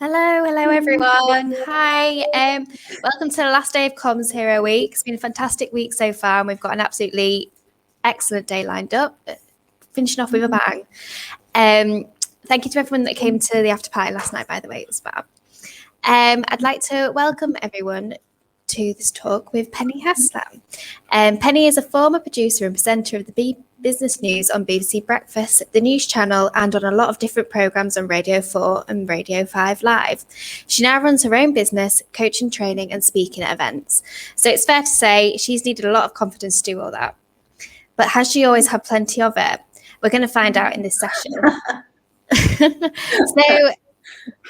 Hello everyone. Hi. Welcome to the last day of commsHERO week. It's been a fantastic week so far, and we've got an absolutely excellent day lined up. Finishing off with a bang. Thank you to everyone that came to the after party last night, by the way, it was fab. I'd like to welcome everyone to this talk with Penny Haslam. Penny is a former producer and presenter of the Business News on BBC Breakfast, the news channel, and on a lot of different programmes on Radio 4 and Radio 5 Live. She now runs her own business, coaching, training and speaking at events. So it's fair to say she's needed a lot of confidence to do all that. But has she always had plenty of it? We're going to find out in this session. So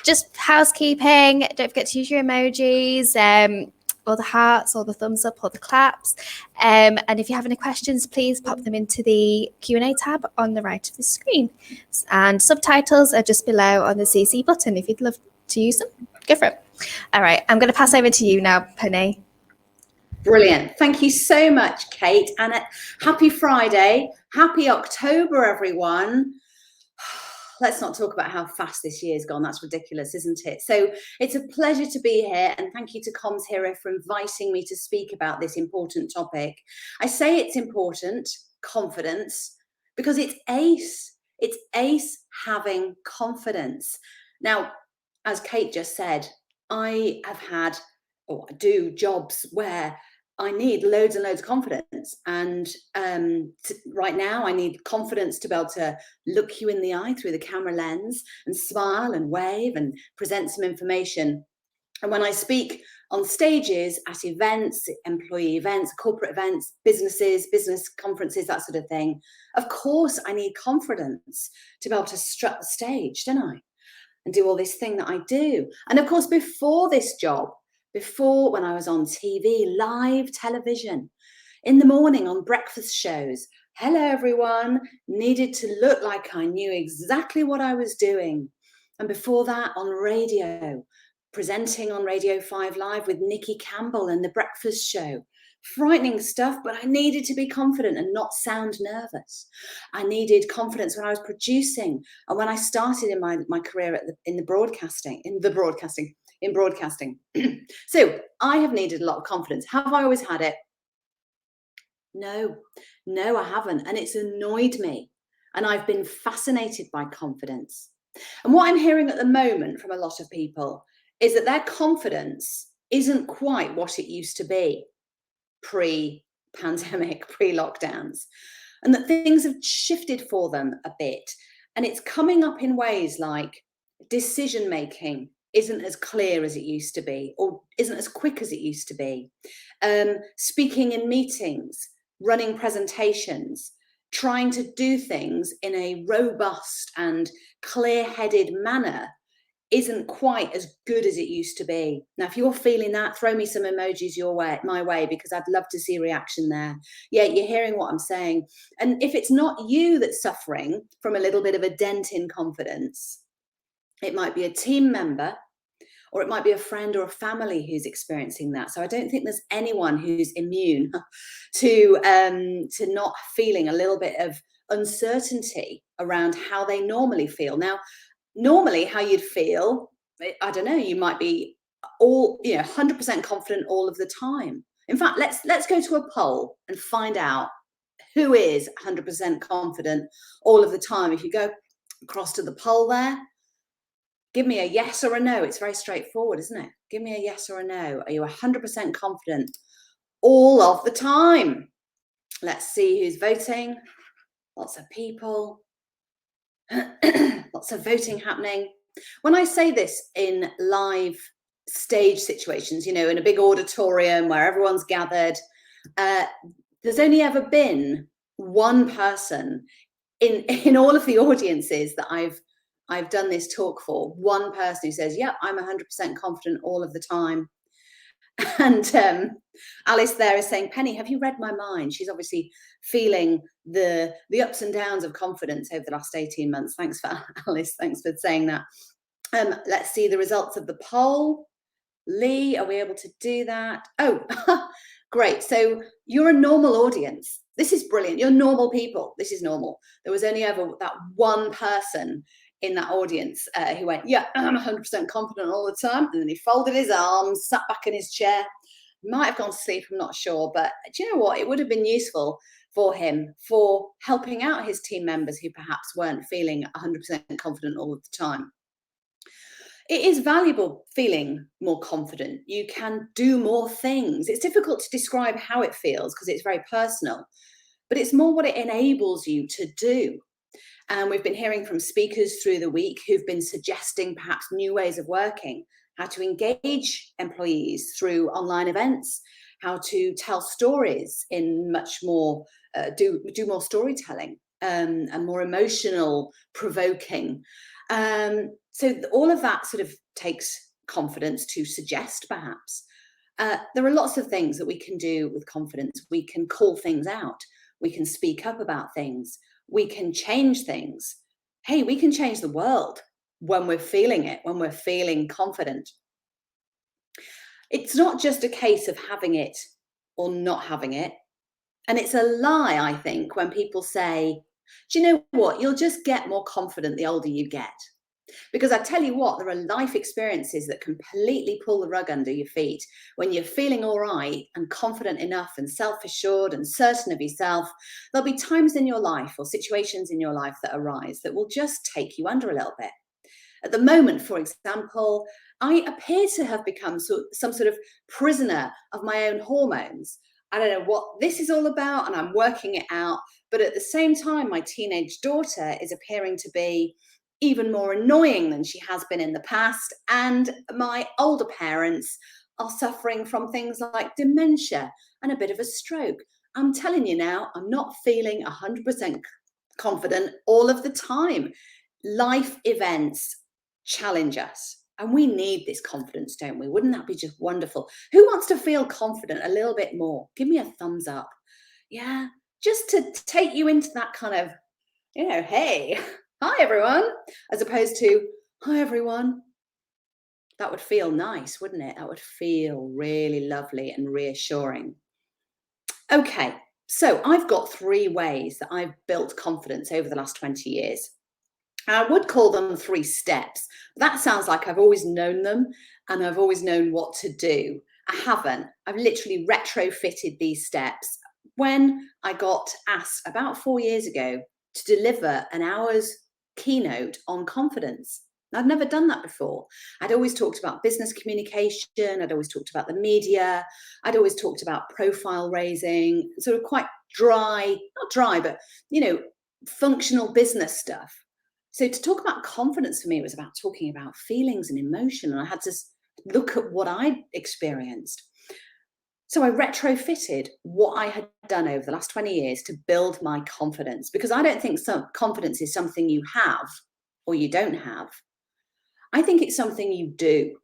just housekeeping, don't forget to use your emojis, or the hearts, or the thumbs up, or the claps. And if you have any questions, please pop them into the Q&A tab on the right of the screen. And subtitles are just below on the CC button. If you'd love to use them, go for it. All right, I'm going to pass over to you now, Penny. Brilliant. Thank you so much, Kate. And happy Friday. Happy October, everyone. Let's not talk about how fast this year's gone. That's ridiculous, isn't it? So it's a pleasure to be here, and thank you to commsHERO for inviting me to speak about this important topic. I say it's important, confidence, because it's ace. It's ace having confidence. Now, as Kate just said, I have had, or I do jobs where I need loads and loads of confidence. And right now I need confidence to be able to look you in the eye through the camera lens and smile and wave and present some information. And when I speak on stages, at events, employee events, corporate events, businesses, business conferences, that sort of thing, of course I need confidence to be able to strut the stage, don't I? And do all this thing that I do. And of course, before this job, before when I was on TV, live television, in the morning on breakfast shows, hello everyone, needed to look like I knew exactly what I was doing. And before that on radio, presenting on Radio 5 Live with Nikki Campbell and the breakfast show. Frightening stuff, but I needed to be confident and not sound nervous. I needed confidence when I was producing and when I started in my career in broadcasting. So I have needed a lot of confidence. Have I always had it? No, I haven't. And it's annoyed me. And I've been fascinated by confidence. And what I'm hearing at the moment from a lot of people is that their confidence isn't quite what it used to be pre-pandemic, pre-lockdowns, and that things have shifted for them a bit. And it's coming up in ways like decision making isn't as clear as it used to be, or isn't as quick as it used to be. Speaking in meetings, running presentations, trying to do things in a robust and clear-headed manner isn't quite as good as it used to be. Now, if you're feeling that, throw me some emojis my way, because I'd love to see a reaction there. Yeah, you're hearing what I'm saying. And if it's not you that's suffering from a little bit of a dent in confidence, it might be a team member, or it might be a friend or a family who's experiencing that. So I don't think there's anyone who's immune to not feeling a little bit of uncertainty around how they normally feel. Now, normally how you'd feel, I don't know, you might be 100% confident all of the time. In fact, let's go to a poll and find out who is 100% confident all of the time. If you go across to the poll there, give me a yes or a no. It's very straightforward, isn't it? Give me a yes or a no. Are you 100% confident all of the time? Let's see who's voting. Lots of people. Lots of voting happening. When I say this in live stage situations, in a big auditorium where everyone's gathered, there's only ever been one person in all of the audiences that I've done this talk for, one person who says, yep, I'm 100% confident all of the time. And Alice there is saying, Penny, have you read my mind? She's obviously feeling the ups and downs of confidence over the last 18 months. Thanks for Alice. Thanks for saying that. Let's see the results of the poll. Lee, are we able to do that? Oh, great. So you're a normal audience. This is brilliant. You're normal people. This is normal. There was only ever that one person in that audience who went, yeah, I'm 100% confident all the time. And then he folded his arms, sat back in his chair, might have gone to sleep, I'm not sure. But do you know what? It would have been useful for him for helping out his team members who perhaps weren't feeling 100% confident all of the time. It is valuable feeling more confident. You can do more things. It's difficult to describe how it feels because it's very personal, but it's more what it enables you to do. And we've been hearing from speakers through the week who've been suggesting perhaps new ways of working, how to engage employees through online events, how to tell stories in much more, do more storytelling and more emotional, provoking. So all of that sort of takes confidence to suggest, perhaps. There are lots of things that we can do with confidence. We can call things out. We can speak up about things. We can change things. Hey, we can change the world when we're feeling it, when we're feeling confident. It's not just a case of having it or not having it. And it's a lie, I think, when people say, do you know what? You'll just get more confident the older you get. Because I tell you what, there are life experiences that completely pull the rug under your feet. When you're feeling all right and confident enough and self-assured and certain of yourself, there'll be times in your life or situations in your life that arise that will just take you under a little bit. At the moment, for example, I appear to have become some sort of prisoner of my own hormones. I don't know what this is all about, and I'm working it out. But at the same time, my teenage daughter is appearing to be even more annoying than she has been in the past. And my older parents are suffering from things like dementia and a bit of a stroke. I'm telling you now, I'm not feeling 100% confident all of the time. Life events challenge us, and we need this confidence, don't we? Wouldn't that be just wonderful? Who wants to feel confident a little bit more? Give me a thumbs up. Yeah, just to take you into that kind of, hey, hi everyone, as opposed to hi everyone. That would feel nice, wouldn't it? That would feel really lovely and reassuring. Okay, so I've got 3 ways that I've built confidence over the last 20 years. I would call them 3 steps. That sounds like I've always known them and I've always known what to do. I haven't. I've literally retrofitted these steps when I got asked about 4 years ago to deliver an hour's keynote on confidence. I've never done that before. I'd always talked about business communication. I'd always talked about the media. I'd always talked about profile raising, sort of quite dry, not dry, but, functional business stuff. So to talk about confidence for me was about talking about feelings and emotion. And I had to look at what I'd experienced. So I retrofitted what I had done over the last 20 years to build my confidence, because I don't think confidence is something you have or you don't have. I think it's something you do.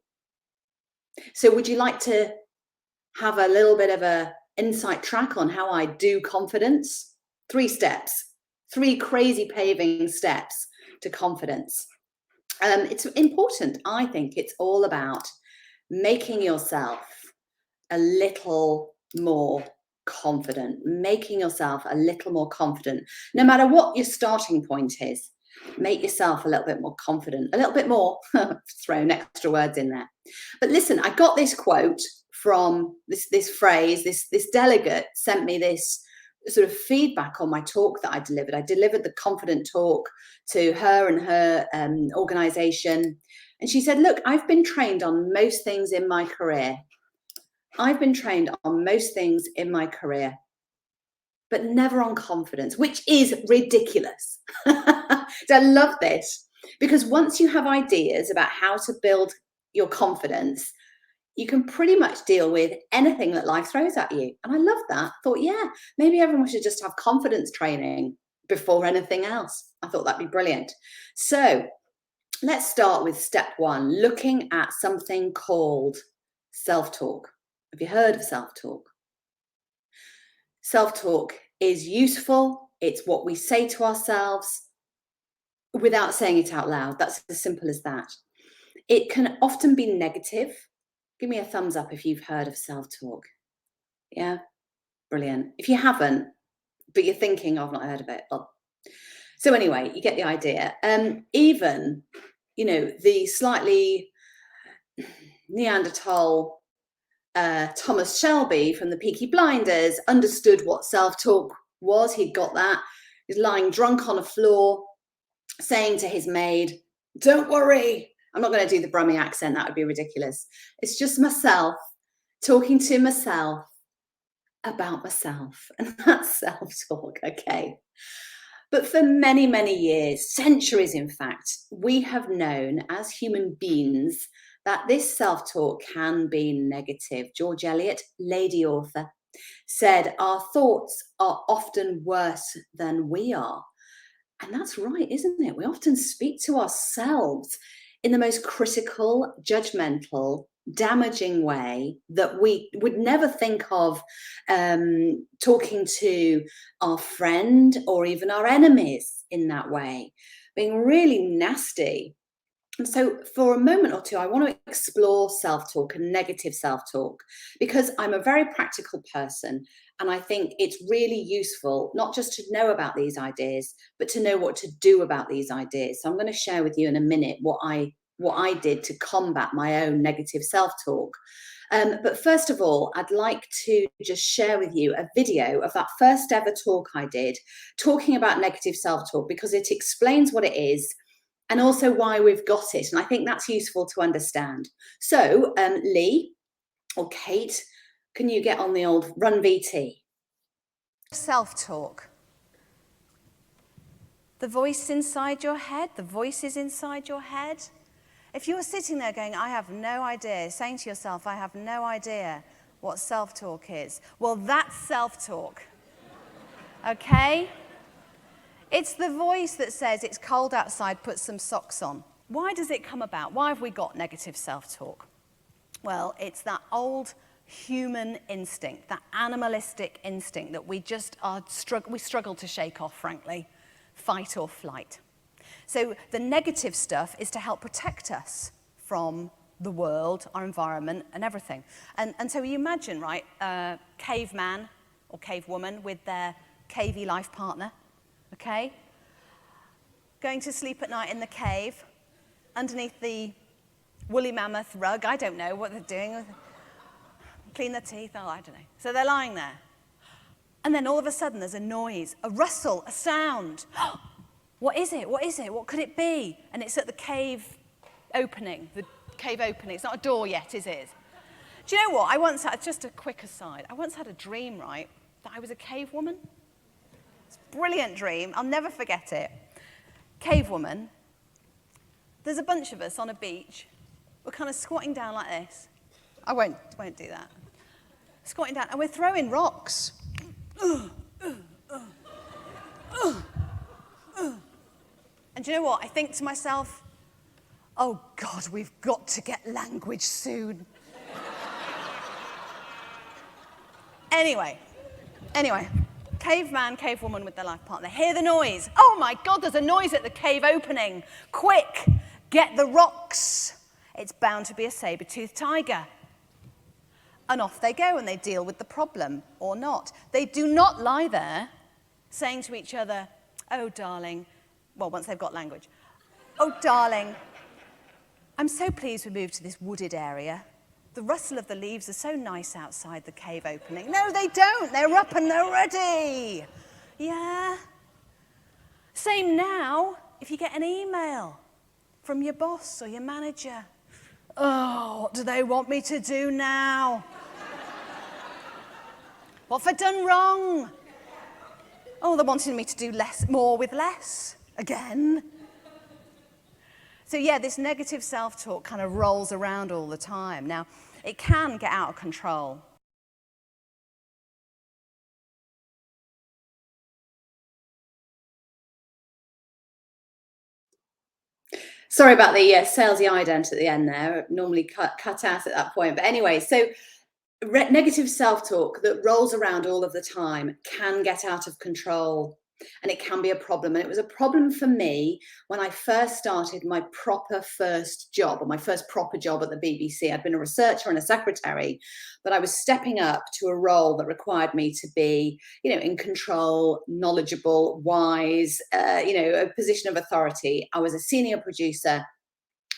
So would you like to have a little bit of a insight track on how I do confidence? 3 steps, 3 crazy paving steps to confidence. It's important. I think it's all about making yourself a little more confident, making yourself a little more confident, no matter what your starting point is. Make yourself a little bit more confident, a little bit more, throw extra words in there. But listen, I got this quote from this phrase, this delegate sent me this sort of feedback on my talk that I delivered. I delivered the confident talk to her and her organization. And she said, look, I've been trained on most things in my career. I've been trained on most things in my career, but never on confidence, which is ridiculous. So I love this, because once you have ideas about how to build your confidence, you can pretty much deal with anything that life throws at you. And I love that. Thought, yeah, maybe everyone should just have confidence training before anything else. I thought that'd be brilliant. So let's start with step 1, looking at something called self-talk. Have you heard of self-talk? Self-talk is useful. It's what we say to ourselves without saying it out loud. That's as simple as that. It can often be negative. Give me a thumbs up if you've heard of self-talk. Yeah, brilliant. If you haven't, but you're thinking, I've not heard of it. Well, So anyway, you get the idea. Even, you know, the slightly Neanderthal Thomas Shelby from the Peaky Blinders understood what self-talk was. He'd got that. He's lying drunk on a floor, saying to his maid, "Don't worry." I'm not going to do the Brummie accent. That would be ridiculous. It's just myself talking to myself about myself. And that's self-talk, okay? But for many, many years, centuries in fact, we have known as human beings that this self-talk can be negative. George Eliot, lady author, said our thoughts are often worse than we are. And that's right, isn't it? We often speak to ourselves in the most critical, judgmental, damaging way that we would never think of talking to our friend or even our enemies in that way, being really nasty. And so for a moment or two, I want to explore self-talk and negative self-talk because I'm a very practical person. And I think it's really useful, not just to know about these ideas, but to know what to do about these ideas. So I'm going to share with you in a minute what I did to combat my own negative self-talk. But first of all, I'd like to just share with you a video of that first ever talk I did talking about negative self-talk because it explains what it is and also why we've got it. And I think that's useful to understand. So Lee or Kate, can you get on the old Run VT? Self-talk. The voice inside your head, the voices inside your head. If you're sitting there going, I have no idea, saying to yourself, I have no idea what self-talk is, well, that's self-talk, okay? It's the voice that says it's cold outside, put some socks on. Why does it come about? Why have we got negative self-talk? Well, it's that old human instinct, that animalistic instinct that we just we struggle to shake off, frankly, fight or flight. So the negative stuff is to help protect us from the world, our environment, and everything. And so you imagine, right, a caveman or cavewoman with their cavey life partner, okay? Going to sleep at night in the cave, underneath the woolly mammoth rug. I don't know what they're doing. Clean their teeth, oh, I don't know. So they're lying there. And then all of a sudden there's a noise, a rustle, a sound. What is it? What is it? What could it be? And it's at the cave opening, It's not a door yet, is it? Do you know what? I once had, just a quick aside, I once had a dream, right, that I was a cave woman. It's a brilliant dream. I'll never forget it. Cave woman. There's a bunch of us on a beach. We're kind of squatting down like this. I won't do that. Squatting down, and we're throwing rocks. And do you know what? I think to myself, oh God, we've got to get language soon. Anyway, caveman, cavewoman with their life partner. Hear the noise. Oh my God, there's a noise at the cave opening. Quick, get the rocks. It's bound to be a saber-toothed tiger. And off they go and they deal with the problem, or not. They do not lie there saying to each other, oh darling, well, once they've got language, oh darling, I'm so pleased we moved to this wooded area. The rustle of the leaves are so nice outside the cave opening. No, they don't. They're up and they're ready. Yeah. Same now if you get an email from your boss or your manager. Oh, what do they want me to do now? What have I done wrong? Oh, they're wanting me to do more with less again. So yeah, this negative self-talk kind of rolls around all the time. Now, it can get out of control. Sorry about the salesy ident at the end there. Normally cut out at that point. But anyway, so negative self-talk that rolls around all of the time can get out of control And it can be a problem. And it was a problem for me when I first started my first job, or my first proper job at the BBC. I'd been a researcher and a secretary, but I was stepping up to a role that required me to be, in control, knowledgeable, wise, a position of authority. I was a senior producer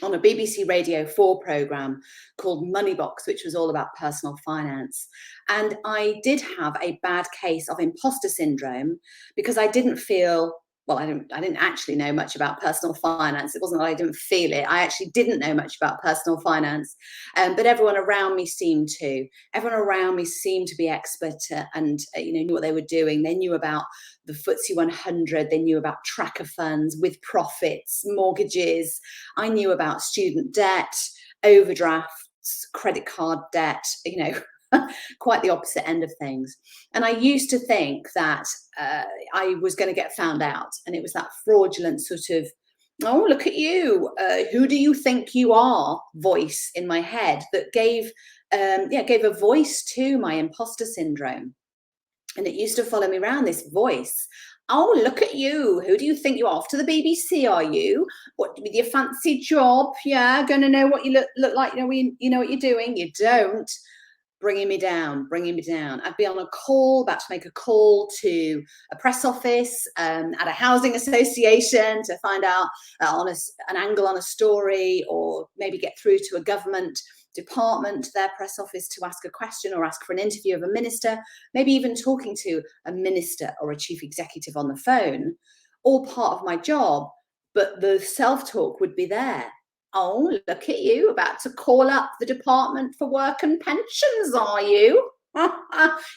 on a BBC Radio 4 programme called Moneybox, which was all about personal finance. And I did have a bad case of imposter syndrome because I didn't feel, well, I didn't actually know much about personal finance. It wasn't that I didn't feel it. I actually didn't know much about personal finance, but everyone around me seemed to. Everyone around me seemed to be expert and knew what they were doing. They knew about the FTSE 100. They knew about tracker funds with profits, mortgages. I knew about student debt, overdrafts, credit card debt, quite the opposite end of things. And I used to think that I was going to get found out. And it was that fraudulent sort of, oh, look at you. Who do you think you are voice in my head that gave a voice to my imposter syndrome. And it used to follow me around, this voice. Oh, look at you. Who do you think you are? Off to the BBC, are you? What, with your fancy job? Yeah, going to know what you look like. You know what you're doing. You don't. Bringing me down. I'd be on a call, about to make a call to a press office at a housing association to find out on an angle on a story, or maybe get through to a government department, their press office, to ask a question or ask for an interview of a minister, maybe even talking to a minister or a chief executive on the phone, all part of my job. But the self-talk would be there. Oh, look at you, about to call up the Department for Work and Pensions, are you?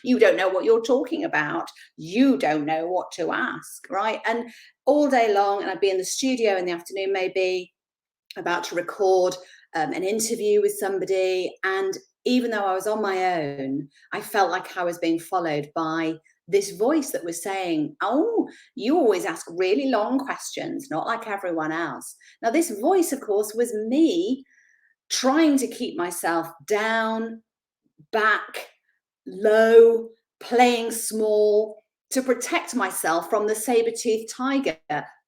You don't know what you're talking about. You don't know what to ask, right? And all day long, and I'd be in the studio in the afternoon, maybe about to record an interview with somebody. And even though I was on my own, I felt like I was being followed by this voice that was saying, oh, you always ask really long questions, not like everyone else. Now, this voice, of course, was me trying to keep myself down, back, low, playing small, to protect myself from the saber-toothed tiger.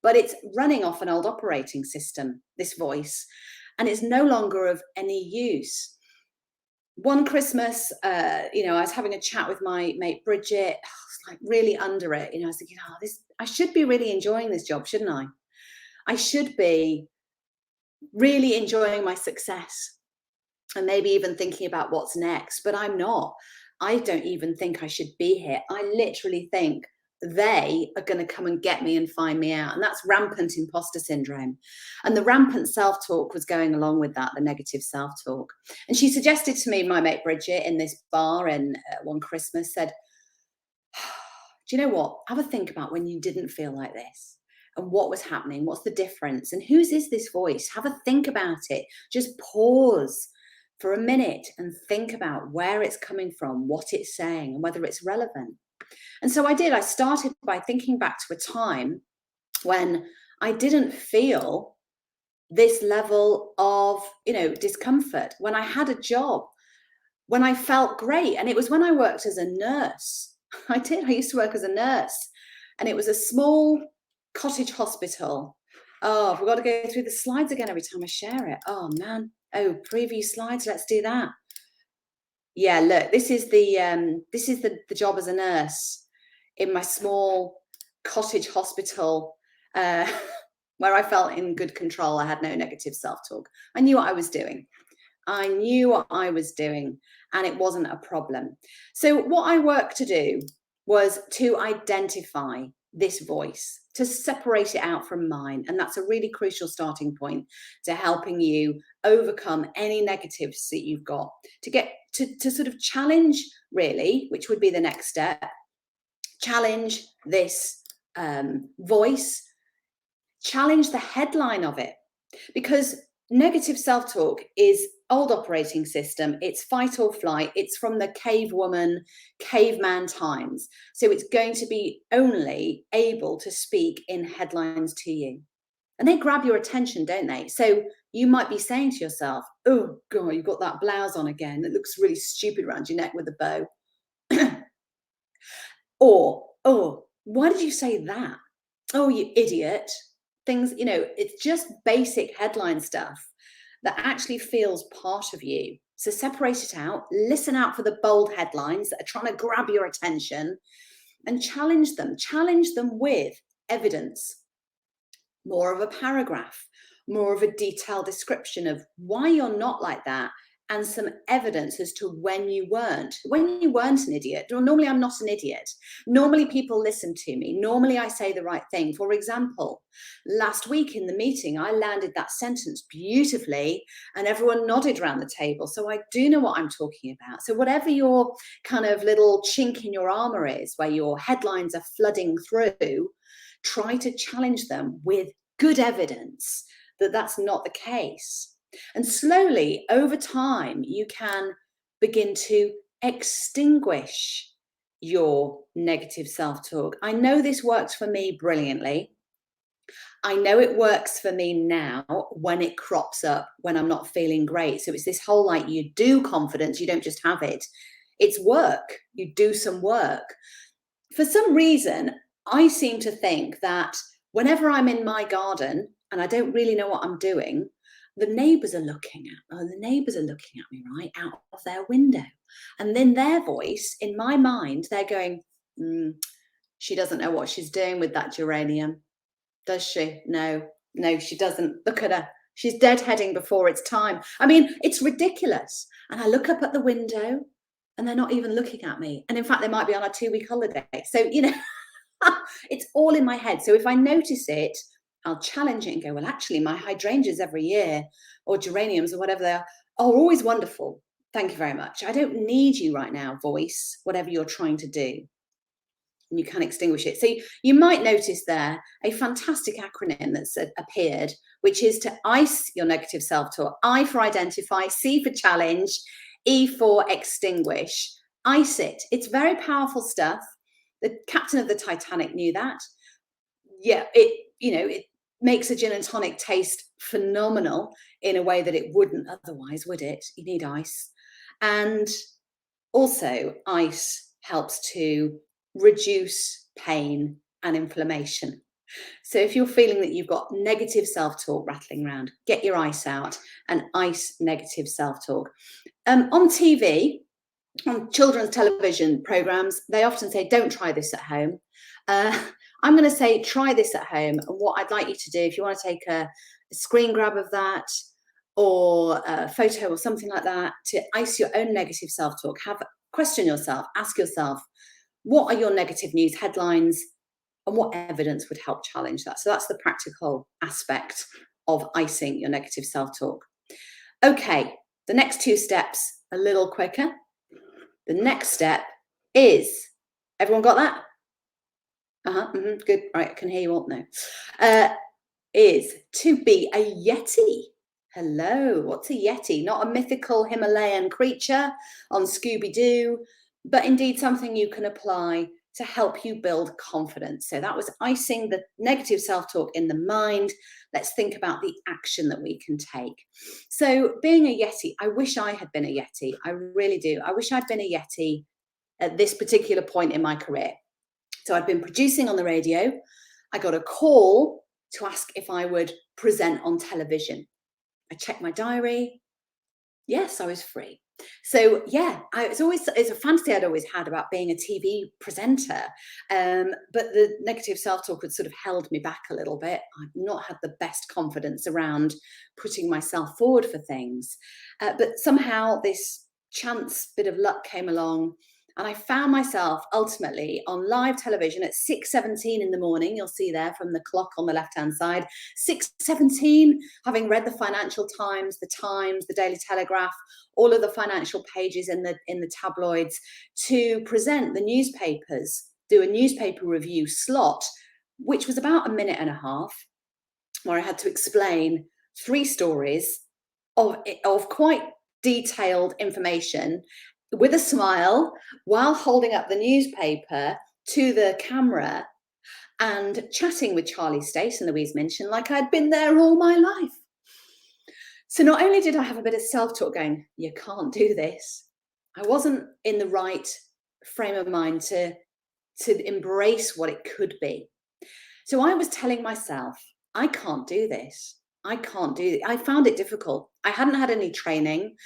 But it's running off an old operating system, this voice, and it's no longer of any use. One Christmas, I was having a chat with my mate Bridget. I was like really under it. I was thinking, I should be really enjoying this job, shouldn't I? I should be really enjoying my success and maybe even thinking about what's next, but I'm not. I don't even think I should be here. I literally think they are going to come and get me and find me out. And that's rampant imposter syndrome. And the rampant self-talk was going along with that, the negative self-talk. And she suggested to me, my mate Bridget, in this bar in one Christmas, said, do you know what? Have a think about when you didn't feel like this and what was happening. What's the difference? And whose is this voice? Have a think about it. Just pause for a minute and think about where it's coming from, what it's saying, and whether it's relevant. And so I did. I started by thinking back to a time when I didn't feel this level of, discomfort, when I had a job, when I felt great. And it was when I worked as a nurse. I used to work as a nurse, and it was a small cottage hospital. Oh, we've got to go through the slides again every time I share it. Oh, man. Oh, preview slides. Let's do that. Yeah, look, this is the job as a nurse in my small cottage hospital, where I felt in good control. I had no negative self-talk. I knew what I was doing. And it wasn't a problem. So what I worked to do was to identify this voice, to separate it out from mine. And that's a really crucial starting point to helping you overcome any negatives that you've got, to get to sort of challenge, really, which would be the next step. Challenge this voice, challenge the headline of it, because negative self-talk is old operating system. It's fight or flight. It's from the caveman times. So it's going to be only able to speak in headlines to you. And they grab your attention, don't they? So you might be saying to yourself, oh, God, you've got that blouse on again. It looks really stupid around your neck with a bow. Or, oh, Why did you say that? Oh, you idiot. Things, it's just basic headline stuff that actually feels part of you. So separate it out, listen out for the bold headlines that are trying to grab your attention, and challenge them. Challenge them with evidence, more of a paragraph, more of a detailed description of why you're not like that, and some evidence as to when you weren't an idiot. Well, normally I'm not an idiot. Normally people listen to me. Normally I say the right thing. For example, last week in the meeting, I landed that sentence beautifully and everyone nodded around the table. So I do know what I'm talking about. So whatever your kind of little chink in your armor is, where your headlines are flooding through, try to challenge them with good evidence that that's not the case. And slowly, over time, you can begin to extinguish your negative self-talk. I know this works for me brilliantly. I know it works for me now when it crops up, when I'm not feeling great. So it's this whole, like, you do confidence, you don't just have it. It's work. You do some work. For some reason, I seem to think that whenever I'm in my garden and I don't really know what I'm doing, the neighbours are looking at me, right, out of their window. And then their voice, in my mind, they're going, she doesn't know what she's doing with that geranium, does she? No, she doesn't. Look at her. She's deadheading before it's time. I mean, it's ridiculous. And I look up at the window and they're not even looking at me. And in fact, they might be on a 2-week holiday. So, it's all in my head. So if I notice it, I'll challenge it and go, well, actually, my hydrangeas every year, or geraniums or whatever they are always wonderful. Thank you very much. I don't need you right now, voice, whatever you're trying to do. And you can extinguish it. So you might notice there a fantastic acronym that's appeared, which is to ice your negative self-talk. I for identify, C for challenge, E for extinguish. Ice it. It's very powerful stuff. The captain of the Titanic knew that. Yeah, it makes a gin and tonic taste phenomenal in a way that it wouldn't otherwise, would it? You need ice. And also, ice helps to reduce pain and inflammation. So if you're feeling that you've got negative self-talk rattling around, get your ice out and ice negative self-talk. On TV, on children's television programs, they often say, don't try this at home. I'm going to say, try this at home. And what I'd like you to do, if you want to take a screen grab of that or a photo or something like that, to ice your own negative self-talk, question yourself, ask yourself, what are your negative news headlines and what evidence would help challenge that? So that's the practical aspect of icing your negative self-talk. Okay, the next 2 steps, a little quicker. The next step is, everyone got that? Good. Right, I can hear you all now. Is to be a Yeti. Hello, what's a Yeti? Not a mythical Himalayan creature on Scooby-Doo, but indeed something you can apply to help you build confidence. So that was icing the negative self-talk in the mind. Let's think about the action that we can take. So being a Yeti, I wish I had been a Yeti. I really do. I wish I'd been a Yeti at this particular point in my career. So I'd been producing on the radio. I got a call to ask if I would present on television. I checked my diary. Yes, I was free. So yeah, it's a fantasy I'd always had about being a TV presenter. But the negative self-talk had sort of held me back a little bit. I've not had the best confidence around putting myself forward for things. But somehow this chance bit of luck came along. And I found myself ultimately on live television at 6:17 in the morning. You'll see there from the clock on the left-hand side, 6:17, having read the Financial Times, the Times, the Daily Telegraph, all of the financial pages in the tabloids, to present the newspapers, do a newspaper review slot, which was about a minute and a half, where I had to explain 3 stories of quite detailed information, with a smile, while holding up the newspaper to the camera and chatting with Charlie Stace and Louise Minchin like I'd been there all my life. So not only did I have a bit of self-talk going, you can't do this, I wasn't in the right frame of mind to to embrace what it could be. So I was telling myself, I can't do this. I can't do it. I found it difficult. I hadn't had any training.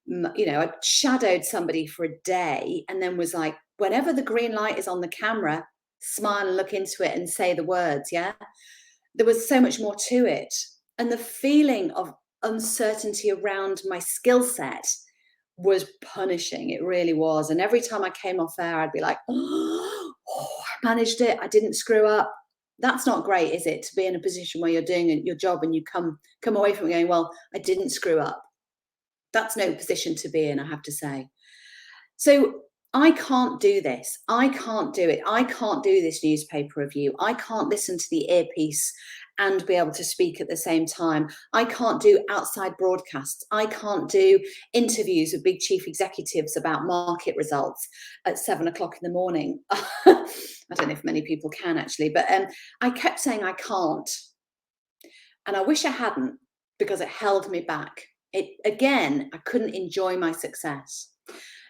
You know, I shadowed somebody for a day and then was like, whenever the green light is on the camera, smile and look into it and say the words. Yeah. There was so much more to it. And the feeling of uncertainty around my skill set was punishing. It really was. And every time I came off air, I'd be like, oh, I managed it. I didn't screw up. That's not great, is it? To be in a position where you're doing your job and you come away from it going, well, I didn't screw up. That's no position to be in, I have to say. So I can't do this. I can't do it. I can't do this newspaper review. I can't listen to the earpiece and be able to speak at the same time. I can't do outside broadcasts. I can't do interviews with big chief executives about market results at 7 o'clock in the morning. I don't know if many people can actually, but I kept saying I can't. And I wish I hadn't, because it held me back. Again, I couldn't enjoy my success.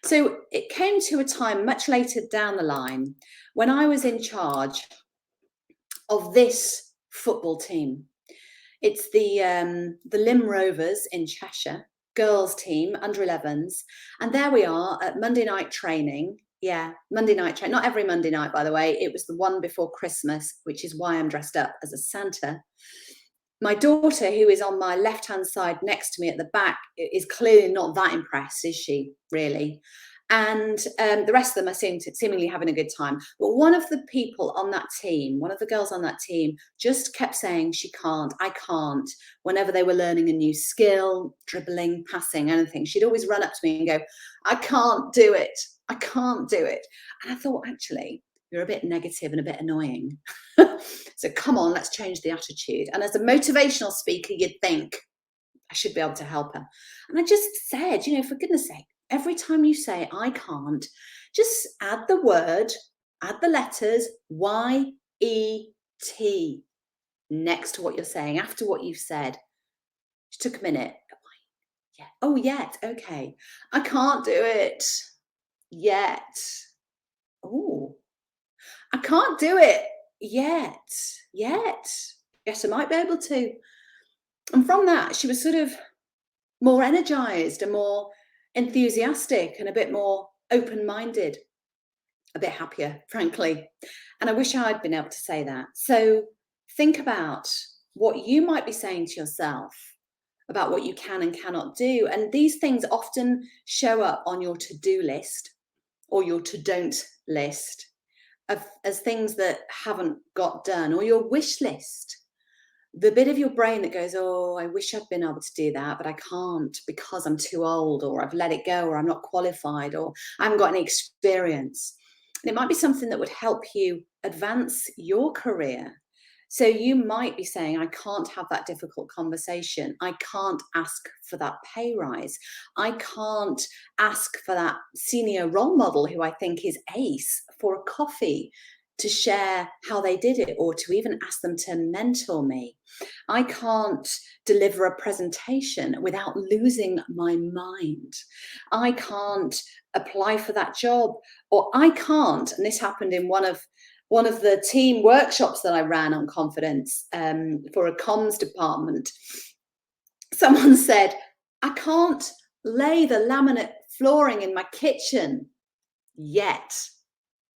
So it came to a time much later down the line when I was in charge of this football team. It's the Lim Rovers in Cheshire, girls team, under 11s. And there we are at Monday night training. Yeah, Monday night training. Not every Monday night, by the way. It was the one before Christmas, which is why I'm dressed up as a Santa. My daughter, who is on my left-hand side next to me at the back, is clearly not that impressed, is she, really? And the rest of them are seemingly having a good time. But one of the people on that team, one of the girls on that team, just kept saying she can't, I can't. Whenever they were learning a new skill, dribbling, passing, anything, she'd always run up to me and go, I can't do it. I can't do it. And I thought, actually, you're a bit negative and a bit annoying. So come on, let's change the attitude. And as a motivational speaker, you'd think I should be able to help her. And I just said, you know, for goodness sake, every time you say I can't, just add the word, add the letters Y-E-T next to what you're saying, after what you've said. It took a minute. Yeah. Oh, yet. Okay. I can't do it yet. Oh, I can't do it yet. Yes, I might be able to. And from that, she was sort of more energized and more enthusiastic and a bit more open-minded, a bit happier, frankly. And I wish I'd been able to say that. So think about what you might be saying to yourself about what you can and cannot do. And these things often show up on your to-do list or your to-don't list as things that haven't got done, or your wish list. The bit of your brain that goes, oh, I wish I'd been able to do that, but I can't because I'm too old, or I've let it go, or I'm not qualified, or I haven't got any experience. And it might be something that would help you advance your career. So you might be saying, I can't have that difficult conversation. I can't ask for that pay rise. I can't ask for that senior role model who I think is ace for a coffee to share how they did it, or to even ask them to mentor me. I can't deliver a presentation without losing my mind. I can't apply for that job, or I can't, and this happened in one of the team workshops that I ran on confidence for a comms department. Someone said, I can't lay the laminate flooring in my kitchen yet.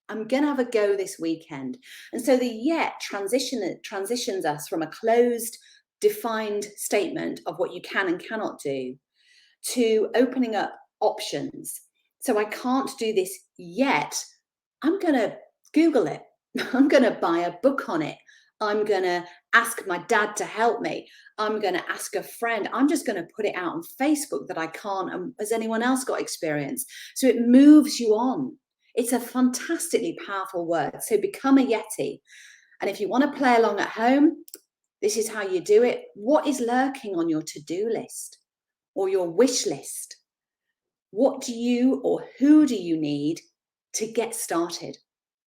I'm going to have a go this weekend. And so the yet transitions us from a closed, defined statement of what you can and cannot do to opening up options. So I can't do this yet. I'm going to Google it. I'm going to buy a book on it. I'm going to ask my dad to help me. I'm going to ask a friend. I'm just going to put it out on Facebook that I can't. And has anyone else got experience? So it moves you on. It's a fantastically powerful word. So become a Yeti. And if you want to play along at home, this is how you do it. What is lurking on your to-do list or your wish list? What do you or who do you need to get started?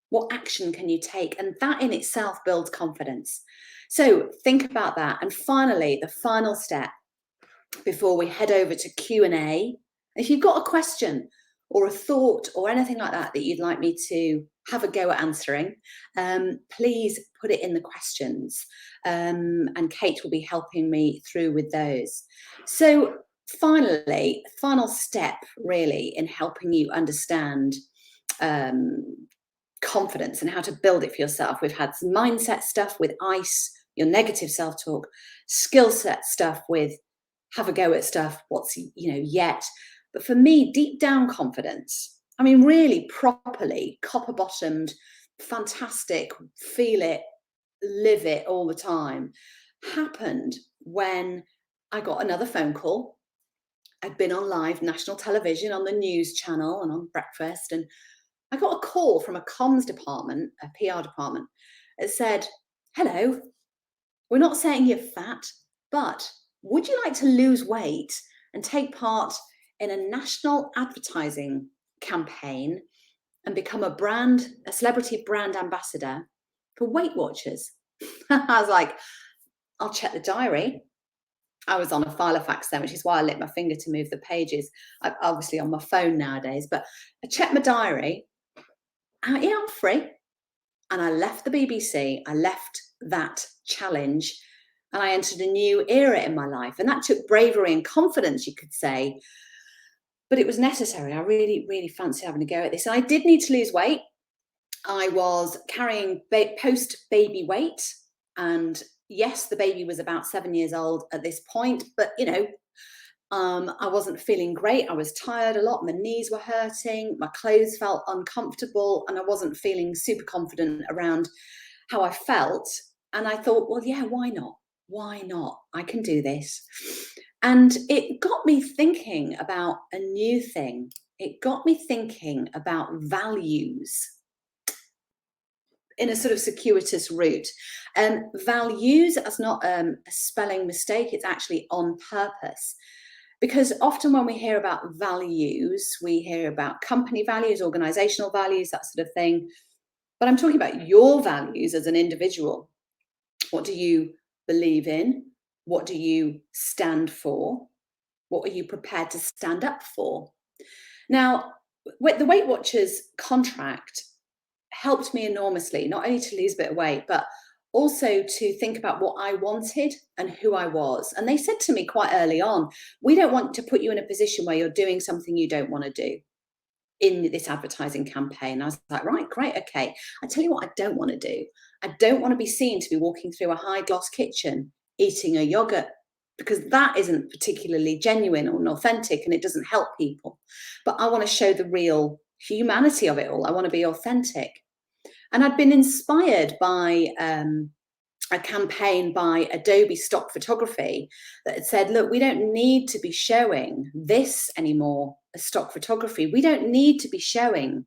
What action can you take? And that in itself builds confidence. So think about that. And finally, the final step before we head over to Q&A. If you've got a question or a thought or anything like that that you'd like me to have a go at answering, please put it in the questions, and Kate will be helping me through with those. So finally, final step really in helping you understand confidence and how to build it for yourself. We've had some mindset stuff with ICE, your negative self-talk, skill set stuff with have a go at stuff, what's, yet. But for me, deep down confidence, I mean, really properly copper bottomed, fantastic, feel it, live it all the time, happened when I got another phone call. I'd been on live national television on the news channel and on breakfast, and I got a call from a comms department, a PR department. It said, hello, we're not saying you're fat, but would you like to lose weight and take part in a national advertising campaign and become a celebrity brand ambassador for Weight Watchers? I was like, I'll check the diary. I was on a Filofax then, which is why I lit my finger to move the pages. I'm obviously on my phone nowadays, but I checked my diary. Yeah, I'm free. And I left the BBC. I left that challenge and I entered a new era in my life. And that took bravery and confidence, you could say. But it was necessary. I really, really fancied having a go at this. And I did need to lose weight. I was carrying post-baby weight. And yes, the baby was about 7 years old at this point. But, I wasn't feeling great. I was tired a lot. My knees were hurting. My clothes felt uncomfortable. And I wasn't feeling super confident around how I felt. And I thought, well, yeah, why not? Why not? I can do this. And it got me thinking about a new thing. It got me thinking about values in a sort of circuitous route. Values is not a spelling mistake. It's actually on purpose. Because often when we hear about values, we hear about company values, organizational values, that sort of thing. But I'm talking about your values as an individual. What do you believe in? What do you stand for? What are you prepared to stand up for? Now, the Weight Watchers contract helped me enormously, not only to lose a bit of weight, but also to think about what I wanted and who I was. And they said to me quite early on, we don't want to put you in a position where you're doing something you don't want to do in this advertising campaign. I was like, right, great, okay. I tell you what I don't want to do. I don't want to be seen to be walking through a high gloss kitchen eating a yogurt, because that isn't particularly genuine or authentic and it doesn't help people. But I want to show the real humanity of it all. I want to be authentic. And I'd been inspired by a campaign by Adobe Stock Photography that had said, look, we don't need to be showing this anymore as stock photography. We don't need to be showing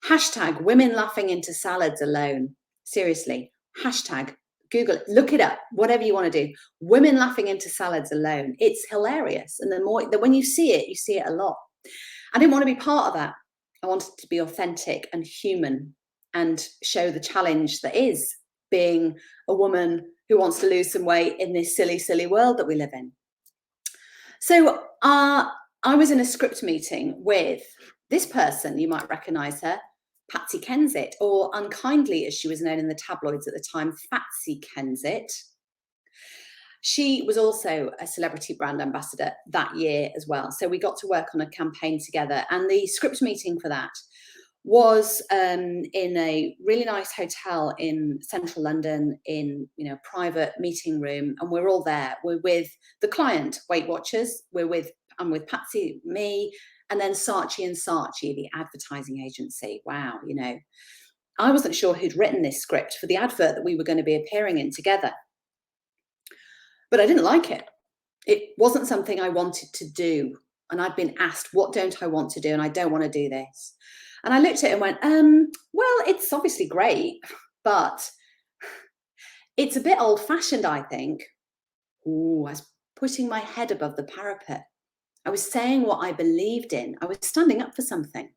hashtag women laughing into salads alone. Seriously, hashtag, Google it, look it up, whatever you want to do. Women laughing into salads alone. It's hilarious. And when you see it a lot. I didn't want to be part of that. I wanted to be authentic and human and show the challenge that is being a woman who wants to lose some weight in this silly, silly world that we live in. So I was in a script meeting with this person. You might recognize her, Patsy Kensit, or unkindly, as she was known in the tabloids at the time, Fatsy Kensit. She was also a celebrity brand ambassador that year as well. So we got to work on a campaign together. And the script meeting for that was in a really nice hotel in central London, in a private meeting room, and we're all there. We're with the client, Weight Watchers. I'm with Patsy, me, and then Saatchi & Saatchi, the advertising agency. Wow, I wasn't sure who'd written this script for the advert that we were going to be appearing in together, but I didn't like it. It wasn't something I wanted to do, and I'd been asked, what don't I want to do? And I don't want to do this. And I looked at it and went, well, it's obviously great, but it's a bit old-fashioned, I think. Ooh, I was putting my head above the parapet. I was saying what I believed in. I was standing up for something.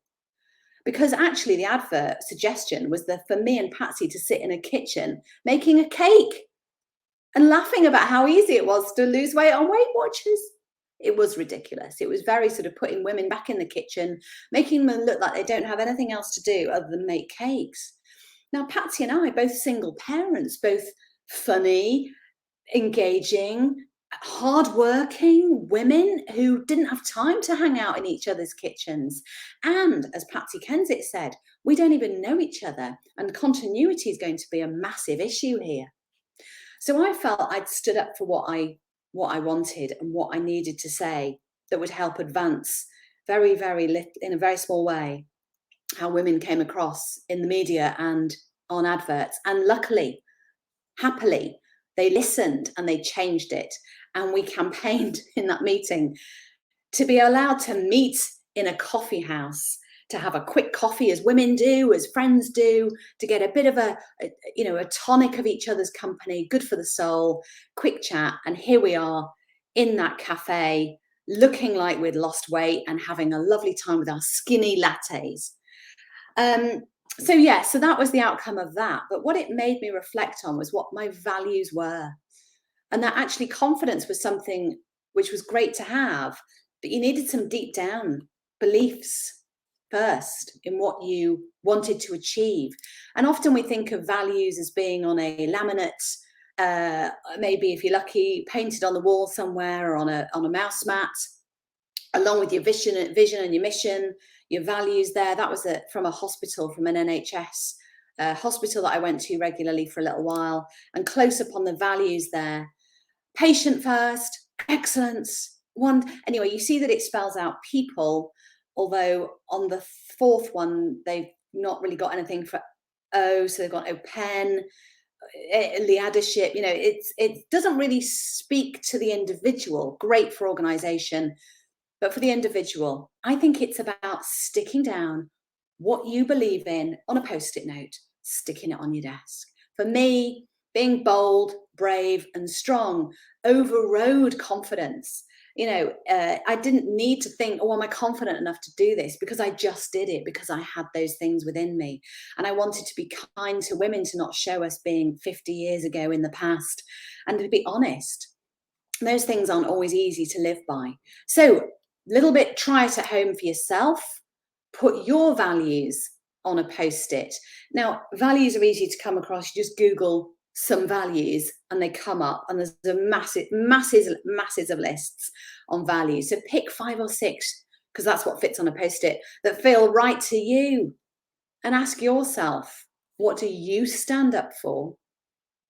Because actually the advert suggestion was for me and Patsy to sit in a kitchen making a cake and laughing about how easy it was to lose weight on Weight Watchers. It was ridiculous. It was very sort of putting women back in the kitchen, making them look like they don't have anything else to do other than make cakes. Now, Patsy and I, both single parents, both funny, engaging, hardworking women who didn't have time to hang out in each other's kitchens. And as Patsy Kensit said, we don't even know each other, and continuity is going to be a massive issue here. So I felt I'd stood up for what I wanted and what I needed to say that would help advance very, very little, in a very small way, how women came across in the media and on adverts. And luckily, happily, they listened and they changed it. And we campaigned in that meeting to be allowed to meet in a coffee house, to have a quick coffee as women do, as friends do, to get a bit of a tonic of each other's company, good for the soul, quick chat. And here we are in that cafe, looking like we'd lost weight and having a lovely time with our skinny lattes. So that was the outcome of that. But what it made me reflect on was what my values were. And that actually confidence was something which was great to have, but you needed some deep down beliefs first in what you wanted to achieve. And often we think of values as being on a laminate, maybe if you're lucky, painted on the wall somewhere, or on a mouse mat, along with your vision and your mission, your values there. That was from a hospital, from an NHS hospital that I went to regularly for a little while, and close up on the values there. Patient first, excellence. Anyway, you see that it spells out people, although on the fourth one, they've not really got anything for O, so they've got open, leadership. It doesn't really speak to the individual. Great for organization, but for the individual, I think it's about sticking down what you believe in on a Post-it note, sticking it on your desk. For me, being bold, brave, and strong overrode confidence. I didn't need to think, oh, am I confident enough to do this? Because I just did it, because I had those things within me. And I wanted to be kind to women, to not show us being 50 years ago in the past, and to be honest. Those things aren't always easy to live by. So, little bit, try it at home for yourself. Put your values on a Post-it. Now, values are easy to come across. You just Google some values and they come up, and there's a masses of lists on values. So pick 5 or 6, because that's what fits on a Post-it, that feel right to you, and ask yourself, what do you stand up for?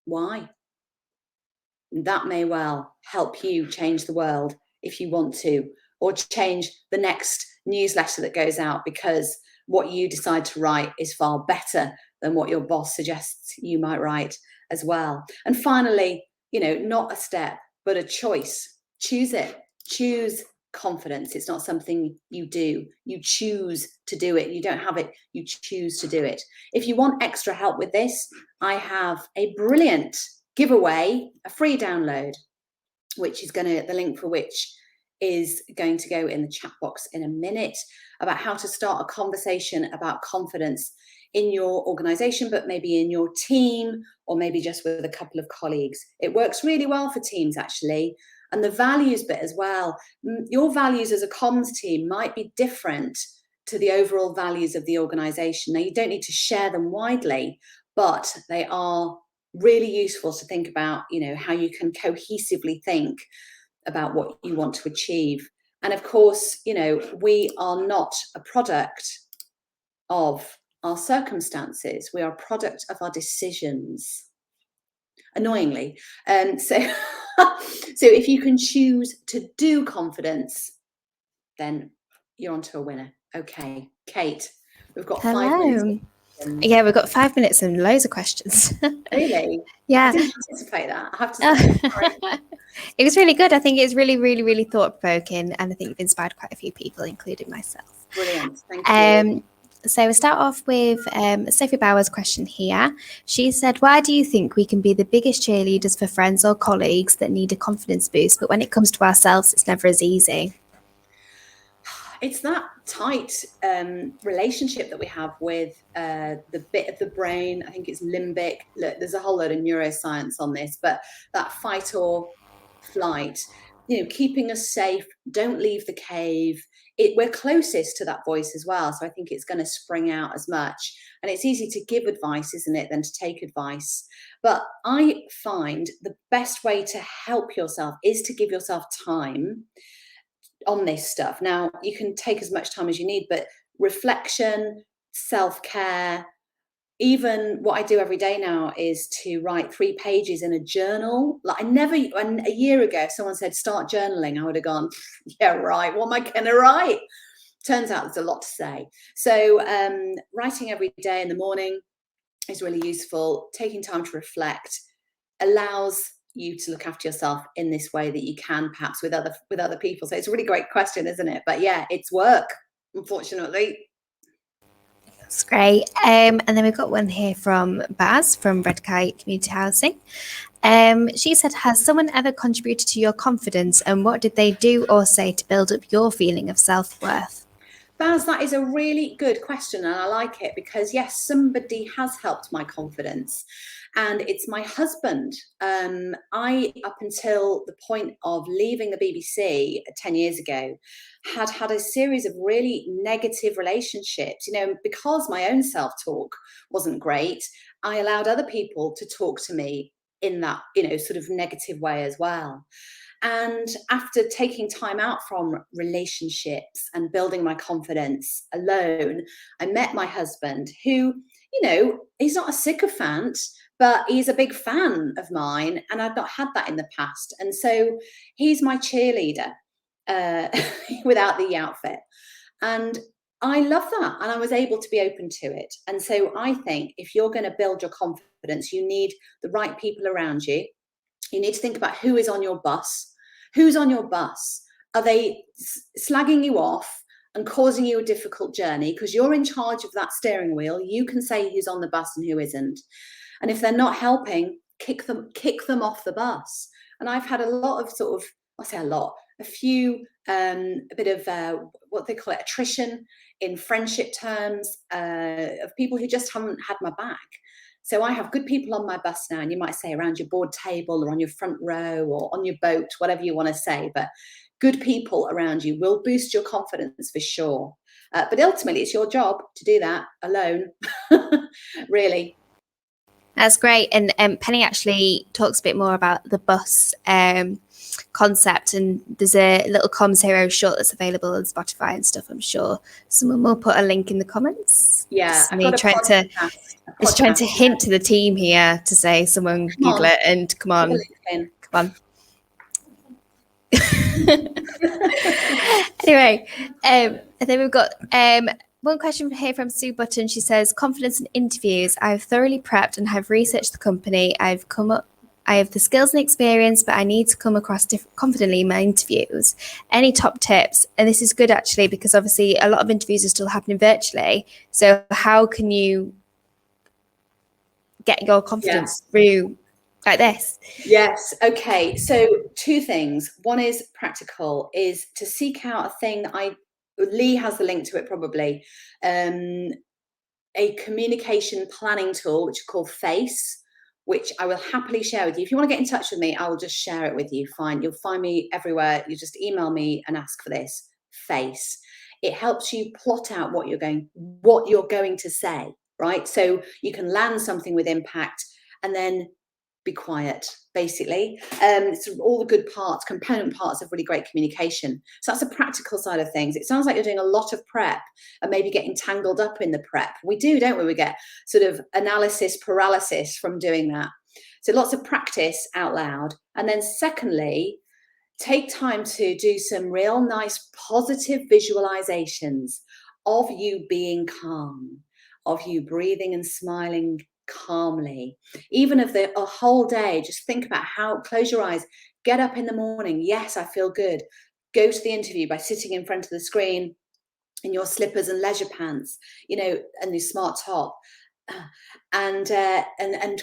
Why? That may well help you change the world if you want to, or change the next newsletter that goes out, because what you decide to write is far better than what your boss suggests you might write as well. And finally, not a step, but a choice. Choose it. Choose confidence. It's not something you do. You choose to do it. You don't have it. You choose to do it. If you want extra help with this, I have a brilliant giveaway, a free download, which is the link for which is going to go in the chat box in a minute, about how to start a conversation about confidence in your organization, but maybe in your team, or maybe just with a couple of colleagues. It works really well for teams, actually. And the values bit as well. Your values as a comms team might be different to the overall values of the organization. Now, you don't need to share them widely, but they are really useful to think about, how you can cohesively think about what you want to achieve. And of course, we are not a product of our circumstances. We are a product of our decisions, annoyingly. So if you can choose to do confidence, then you're onto a winner. Okay, Kate, we've got 5 minutes. Yeah, we've got 5 minutes and loads of questions. Really? Yeah. I didn't anticipate that, I have to say. It was really good. I think it's really, really, really thought-provoking, and I think you've inspired quite a few people, including myself. Brilliant, thank you. So we'll start off with Sophie Bauer's question here. She said, why do you think we can be the biggest cheerleaders for friends or colleagues that need a confidence boost, but when it comes to ourselves, it's never as easy? It's that tight relationship that we have with the bit of the brain. I think it's limbic. Look, there's a whole load of neuroscience on this, but that fight or flight, keeping us safe. Don't leave the cave. We're closest to that voice as well. So I think it's going to spring out as much. And it's easy to give advice, isn't it, than to take advice. But I find the best way to help yourself is to give yourself time on this stuff. Now, you can take as much time as you need, but reflection, self-care, even what I do every day now is to write 3 pages in a journal. Like a year ago, if someone said start journaling, I would have gone, yeah, right, what am I going to write? Turns out there's a lot to say. So writing every day in the morning is really useful. Taking time to reflect allows you to look after yourself in this way that you can perhaps with other people. So it's a really great question, isn't it? But yeah, it's work, unfortunately. That's great. And then we've got one here from Baz from Red Kite Community Housing. She said, has someone ever contributed to your confidence, and what did they do or say to build up your feeling of self-worth? Baz, that is a really good question, and I like it because, yes, somebody has helped my confidence, and it's my husband. I, up until the point of leaving the BBC 10 years ago, had a series of really negative relationships, because my own self-talk wasn't great. I allowed other people to talk to me in that, sort of negative way as well. And after taking time out from relationships and building my confidence alone, I met my husband who, he's not a sycophant, but he's a big fan of mine. And I've not had that in the past. And so he's my cheerleader without the outfit. And I love that. And I was able to be open to it. And so I think if you're going to build your confidence, you need the right people around you. You need to think about who is on your bus. Who's on your bus? Are they slagging you off and causing you a difficult journey? Because you're in charge of that steering wheel. You can say who's on the bus and who isn't. And if they're not helping, kick them off the bus. And I've had a lot of a few, a bit of what they call it, attrition in friendship terms of people who just haven't had my back. So I have good people on my bus now, and you might say around your board table or on your front row or on your boat, whatever you want to say, but good people around you will boost your confidence for sure. But ultimately, it's your job to do that alone, really. That's great. And Penny actually talks a bit more about the bus concept, and there's a little commsHERO short that's available on Spotify and stuff. I'm sure someone will put a link in the comments. Yeah, It's trying to hint to the team here to say someone Google it and come on. Anyway, and then we've got one question here from Sue Button. She says, confidence in interviews. I've thoroughly prepped and have researched the company. I have the skills and experience, but I need to come across confidently in my interviews. Any top tips? And this is good actually, because obviously a lot of interviews are still happening virtually. So how can you get your confidence through like this? Yes. Okay. So 2 things. One is practical, is to seek out a thing. Lee has the link to it probably. A communication planning tool, which is called FACE, which I will happily share with you. If you want to get in touch with me, I will just share it with you. Fine. You'll find me everywhere. You just email me and ask for this FACE. It helps you plot out what you're going to say, right? So you can land something with impact and then be quiet, basically. It's all the good parts, component parts of really great communication. So that's the practical side of things. It sounds like you're doing a lot of prep and maybe getting tangled up in the prep. We do, don't we? We get sort of analysis paralysis from doing that. So lots of practice out loud. And then secondly, take time to do some real nice positive visualizations of you being calm, of you breathing and smiling calmly. Even if a whole day, just think about close your eyes, get up in the morning. Yes, I feel good. Go to the interview by sitting in front of the screen in your slippers and leisure pants, and your smart top, and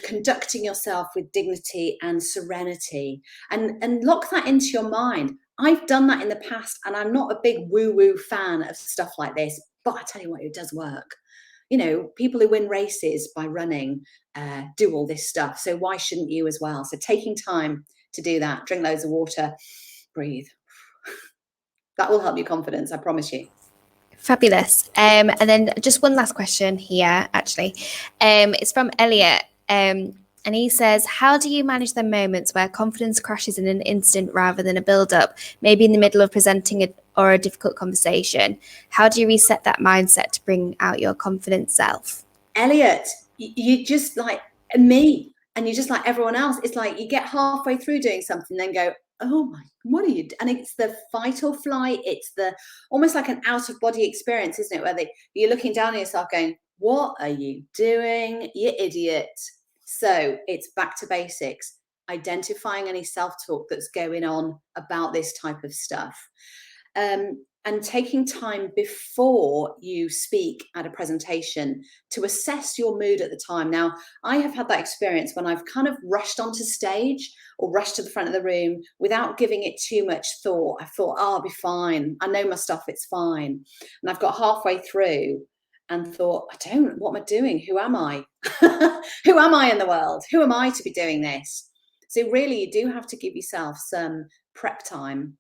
conducting yourself with dignity and serenity, and lock that into your mind. I've done that in the past, and I'm not a big woo-woo fan of stuff like this, but I tell you what, it does work. People who win races by running do all this stuff. So why shouldn't you as well? So taking time to do that, drink loads of water, breathe. That will help your confidence, I promise you. Fabulous. And then just one last question here, actually. It's from Elliot. And he says, how do you manage the moments where confidence crashes in an instant rather than a build-up, maybe in the middle of presenting a difficult conversation? How do you reset that mindset to bring out your confident self? Elliot, you just like me, and you just like everyone else. It's like you get halfway through doing something, then go, oh my, what are you? And it's the fight or flight. It's the almost like an out of body experience, isn't it? Where you're looking down on yourself going, what are you doing, you idiot? So it's back to basics, identifying any self-talk that's going on about this type of stuff. And taking time before you speak at a presentation to assess your mood at the time. Now, I have had that experience when I've kind of rushed onto stage or rushed to the front of the room without giving it too much thought. I thought, oh, I'll be fine. I know my stuff, it's fine. And I've got halfway through and thought, what am I doing? Who am I? Who am I in the world? Who am I to be doing this? So really, you do have to give yourself some prep time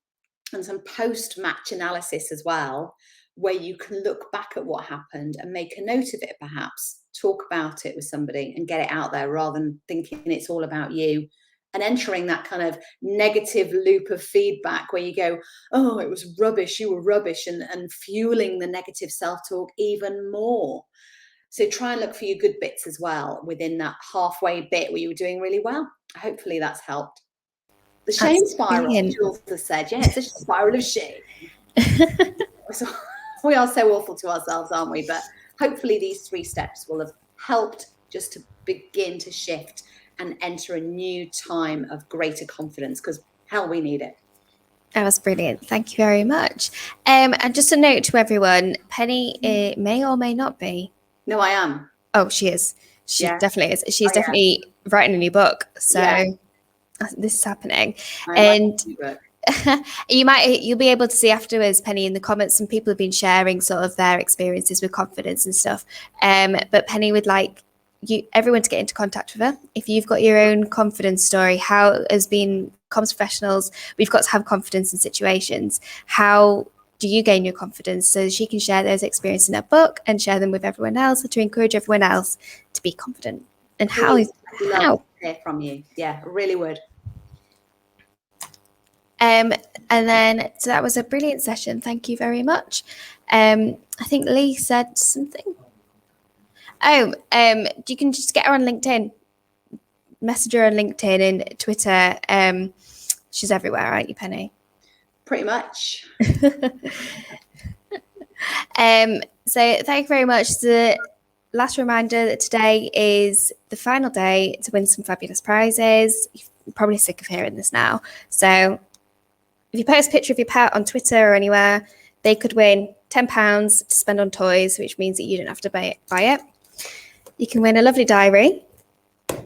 and some post-match analysis as well, where you can look back at what happened and make a note of it, perhaps talk about it with somebody and get it out there rather than thinking it's all about you and entering that kind of negative loop of feedback where you go, oh, it was rubbish, you were rubbish, and fueling the negative self-talk even more. So try and look for your good bits as well within that halfway bit where you were doing really well. Hopefully that's helped. The shame spiral, Jules has said. Yeah, it's a spiral of shame. So, we are so awful to ourselves, aren't we? But hopefully these 3 steps will have helped just to begin to shift and enter a new time of greater confidence, because hell, we need it. That was brilliant. Thank you very much. And just a note to everyone, Penny may or may not be. No, I am. Oh, she is. She definitely is. She's definitely writing a new book. So this is happening. And you'll be able to see afterwards, Penny, in the comments, some people have been sharing sort of their experiences with confidence and stuff. But Penny would like everyone to get into contact with her. If you've got your own confidence story, how has been comms professionals, we've got to have confidence in situations. How do you gain your confidence? So she can share those experiences in her book and share them with everyone else to encourage everyone else to be confident. And how love to hear from you. Yeah, I really would. And then, so that was a brilliant session. Thank you very much. I think Lee said something. Oh, you can just get her on LinkedIn, message her on LinkedIn and Twitter. She's everywhere, aren't you, Penny? Pretty much. So thank you very much. The last reminder that today is the final day to win some fabulous prizes. You're probably sick of hearing this now. So if you post a picture of your pet on Twitter or anywhere, they could win £10 to spend on toys, which means that you don't have to buy it. You can win a lovely diary.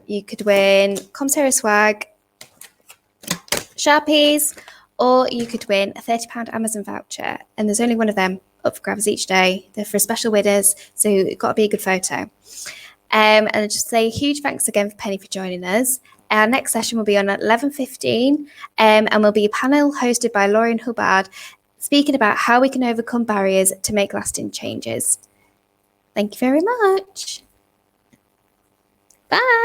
You could win commsHERO swag, Sharpies, or you could win a £30 Amazon voucher. And there's only one of them up for grabs each day. They're for special winners, so it's got to be a good photo. And I just say huge thanks again for Penny for joining us. Our next session will be on at 11:15, and will be a panel hosted by Lauren Hubbard, speaking about how we can overcome barriers to make lasting changes. Thank you very much. Bye.